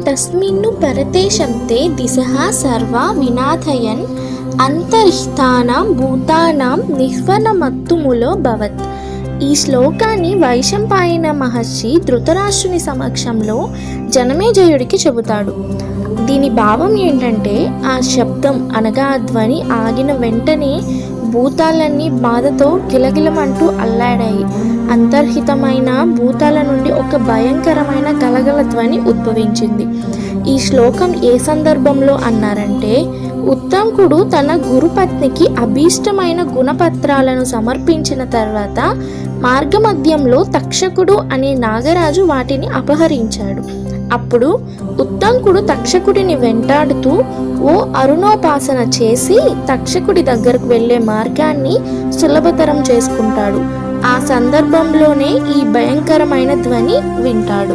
తస్మిన్ను పరతేశంతే దిశః సర్వా వినాథయన్ అంతరిష్టానాం భూతానాం నిహ్వనమత్తుములో భవత్. ఈ శ్లోకాన్ని వైశంపాయన మహర్షి ధృతరాష్ట్రుని సమక్షంలో జనమేజయుడికి చెబుతాడు. దీని భావం ఏంటంటే, ఆ శబ్దం అనగా ధ్వని ఆగిన వెంటనే భూతాలన్నీ బాధతో గిలగిలమంటూ అల్లాడాయి. అంతర్హితమైన భూతాల నుండి ఒక భయంకరమైన గలగల ధ్వని ఉద్భవించింది. ఈ శ్లోకం ఏ సందర్భంలో అన్నారంటే, ఉత్తంకుడు తన గురుపత్నికి అభీష్టమైన గుణపత్రాలను సమర్పించిన తర్వాత మార్గమధ్యంలో తక్షకుడు అనే నాగరాజు వాటిని అపహరించాడు. అప్పుడు ఉత్తంకుడు తక్షకుడిని వెంటాడుతూ ఓ అరుణోపాసన చేసి తక్షకుడి దగ్గరకు వెళ్ళే మార్గాన్ని సులభతరం చేసుకుంటాడు. ఆ సందర్భంలోనే ఈ భయంకరమైన ధ్వని వింటాడు.